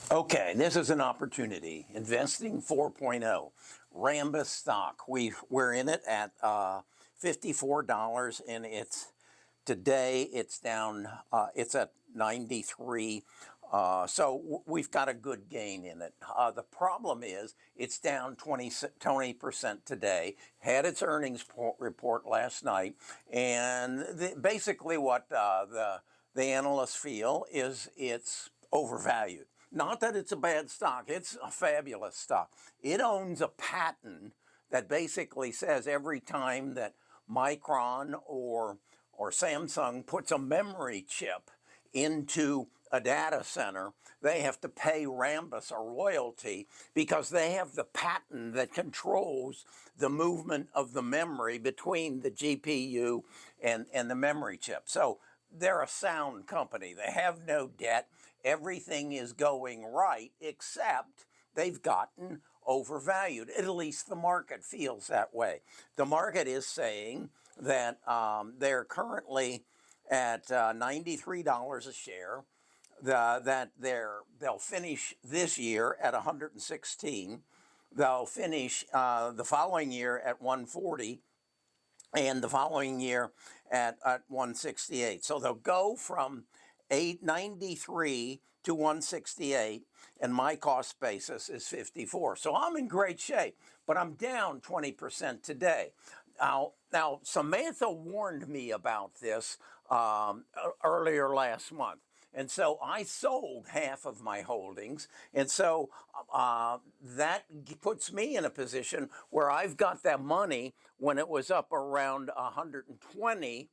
Okay, this is an opportunity. Investing 4.0. Rambus stock. We're in it at $54, and today it's down. It's at 93. So we've got a good gain in it. The problem is it's down 20% today. Had its earnings report last night, and basically what the analysts feel is it's overvalued. Not that it's a bad stock, it's a fabulous stock. It owns a patent that basically says every time that Micron or Samsung puts a memory chip into a data center, they have to pay Rambus a royalty because they have the patent that controls the movement of the memory between the GPU and the memory chip. So they're a sound company. They have no debt. Everything is going right, except they've gotten overvalued. At least the market feels that way. The market is saying that they're currently at $93 a share. That they'll finish this year at 116. They'll finish the following year at 140. And the following year at 168. So they'll go from 893 to 168, and my cost basis is 54. So I'm in great shape, but I'm down 20% today. Now Samantha warned me about this earlier last month. And so I sold half of my holdings. And so that puts me in a position where I've got that money when it was up around 120.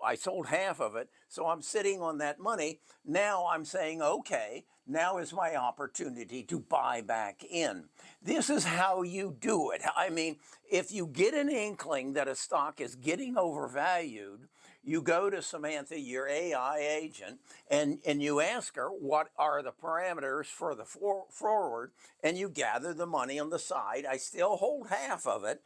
I sold half of it, so I'm sitting on that money. Now I'm saying, okay, now is my opportunity to buy back in. This is how you do it. I mean, if you get an inkling that a stock is getting overvalued, you go to Samantha, your AI agent, and you ask her what are the parameters for the forward, and you gather the money on the side. I still hold half of it,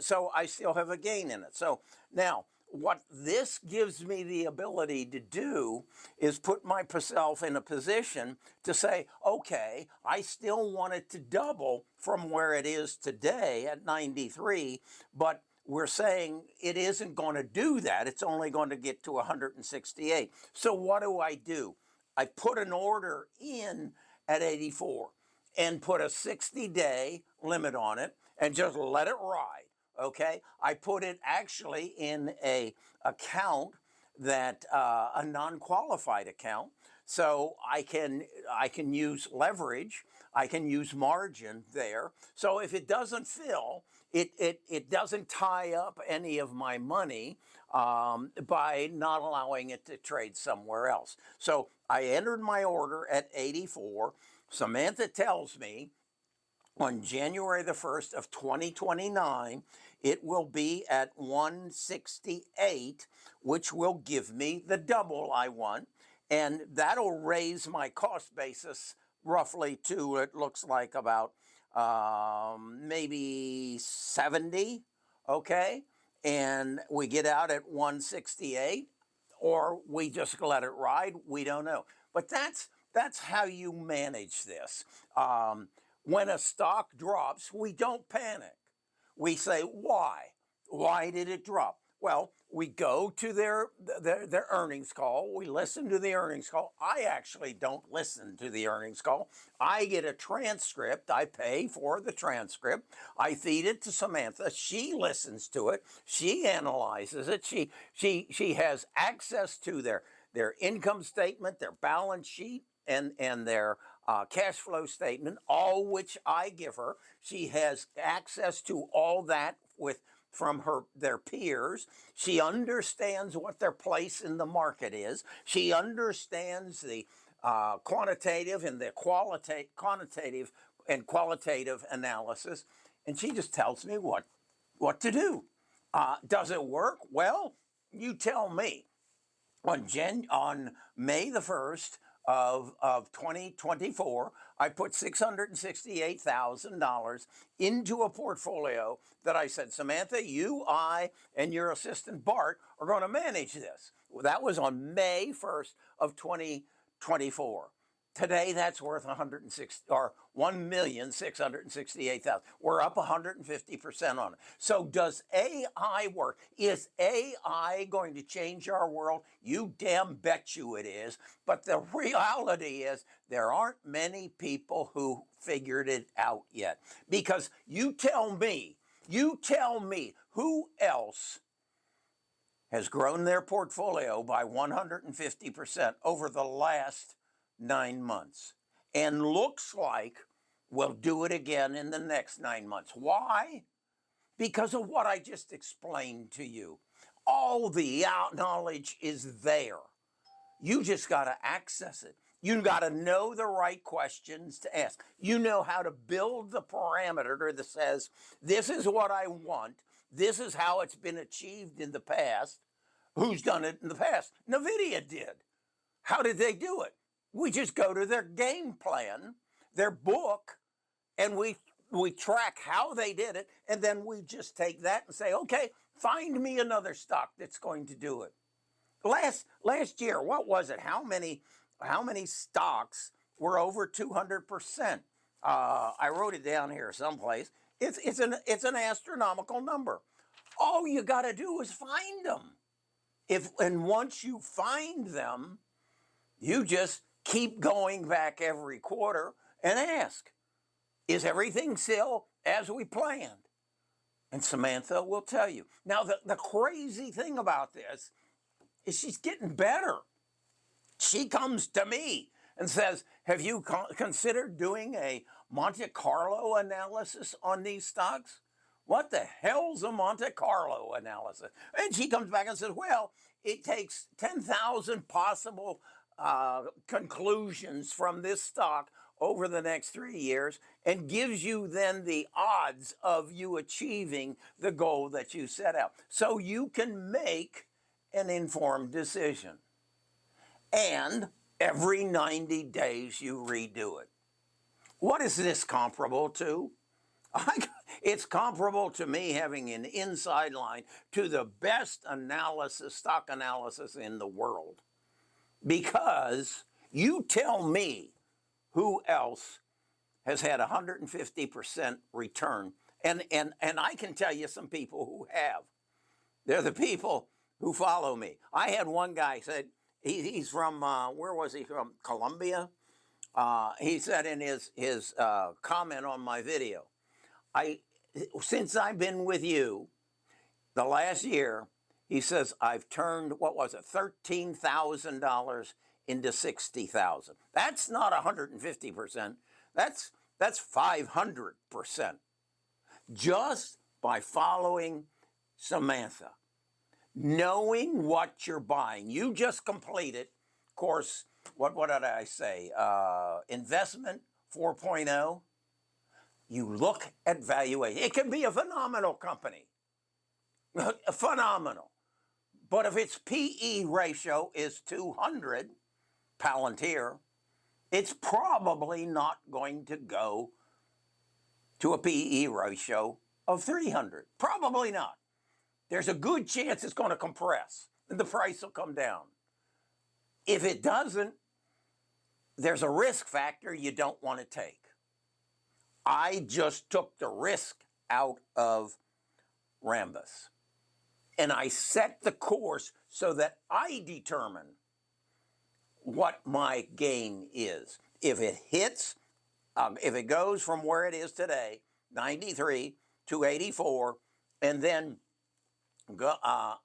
so I still have a gain in it. So now, what this gives me the ability to do is put myself in a position to say, okay, I still want it to double from where it is today at 93, but we're saying it isn't going to do that. It's only going to get to 168. So what do? I put an order in at 84 and put a 60-day limit on it and just let it ride. Okay, I put it actually in a account that a non-qualified account, so I can use leverage, I can use margin there. So if it doesn't fill, it doesn't tie up any of my money by not allowing it to trade somewhere else. So I entered my order at 84. Samantha tells me on January the 1st of 2029, it will be at 168, which will give me the double I want. And that'll raise my cost basis roughly to, it looks like about maybe 70, okay? And we get out at 168, or we just let it ride. We don't know. But that's how you manage this. When a stock drops, we don't panic. We say, why? Why did it drop? Well, we go to their earnings call. We listen to the earnings call. I actually don't listen to the earnings call. I get a transcript. I pay for the transcript. I feed it to Samantha. She listens to it. She analyzes it. She has access to their income statement, their balance sheet, and their cash flow statement, all which I give her. She has access to all that from their peers. She understands what their place in the market is. She understands the quantitative and the quantitative and qualitative analysis, and she just tells me what to do. Does it work? Well, you tell me. On May the 1st of 2024, I put $668,000 into a portfolio that I said, Samantha, you, I, and your assistant Bart are going to manage this. That was on May 1st of 2024. Today, that's worth 160 or 1,668,000. We're up 150% on it. So does AI work? Is AI going to change our world? You damn bet you it is. But the reality is there aren't many people who figured it out yet. Because you tell me who else has grown their portfolio by 150% over the last 9 months and looks like we'll do it again in the next 9 months. Why? Because of what I just explained to you. All the knowledge is there. You just got to access it. You got to know the right questions to ask. You know how to build the parameter that says, this is what I want. This is how it's been achieved in the past. Who's done it in the past? NVIDIA did. How did they do it? We just go to their game plan, their book, and we track how they did it, and then we just take that and say, okay, find me another stock that's going to do it. Last year, what was it? How many stocks were over 200%? I wrote it down here someplace. It's an astronomical number. All you got to do is find them. And once you find them, you just keep going back every quarter and ask, is everything still as we planned? And Samantha will tell you. Now, the crazy thing about this is she's getting better. She comes to me and says, have you considered doing a Monte Carlo analysis on these stocks? What the hell's a Monte Carlo analysis? And she comes back and says, well, it takes 10,000 possible conclusions from this stock over the next 3 years and gives you then the odds of you achieving the goal that you set out. So you can make an informed decision. And every 90 days you redo it. What is this comparable to? It's comparable to me having an inside line to the best analysis, stock analysis in the world. Because you tell me who else has had 150% return. And I can tell you some people who have. They're the people who follow me. I had one guy said, he's from, where was he from? Colombia? He said in his comment on my video, since I've been with you the last year, he says, I've turned, what was it, $13,000 into $60,000. That's not 150%. That's 500%. Just by following Samantha, knowing what you're buying. You just completed, of course, what did I say? Investment 4.0. You look at valuation. It can be a phenomenal company. Phenomenal. But if its PE ratio is 200, Palantir, it's probably not going to go to a PE ratio of 300. Probably not. There's a good chance it's going to compress and the price will come down. If it doesn't, there's a risk factor you don't want to take. I just took the risk out of Rambus. And I set the course so that I determine what my gain is. If it hits, if it goes from where it is today, 93 to 84, and then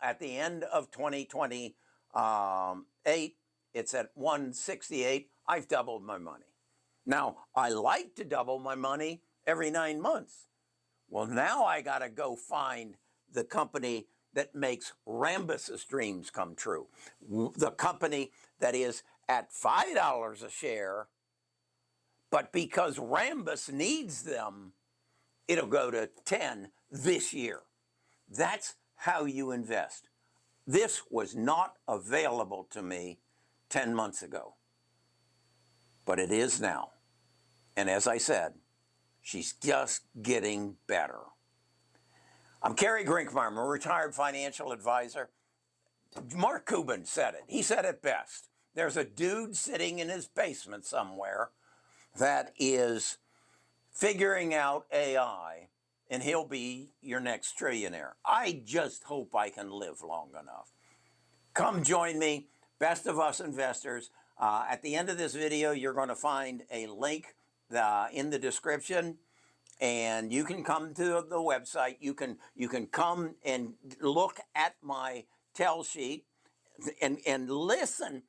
at the end of 2028, it's at 168, I've doubled my money. Now, I like to double my money every 9 months. Well, now I got to go find the company that makes Rambus's dreams come true. The company that is at $5 a share, but because Rambus needs them, it'll go to 10 this year. That's how you invest. This was not available to me 10 months ago, but it is now. And as I said, she's just getting better. I'm Kerry Grinkmeyer. I'm a retired financial advisor. Mark Cuban said it. He said it best. There's a dude sitting in his basement somewhere that is figuring out AI, and he'll be your next trillionaire. I just hope I can live long enough. Come join me, Best of Us Investors. At the end of this video, you're going to find a link in the description, and you can come to the website. You can come and look at my tell sheet and listen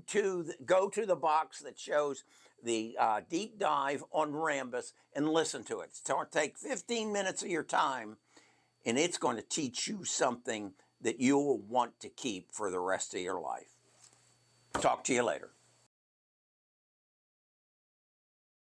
to go to the box that shows the deep dive on Rambus and listen to it. So take 15 minutes of your time, and it's going to teach you something that you will want to keep for the rest of your life. Talk to you later.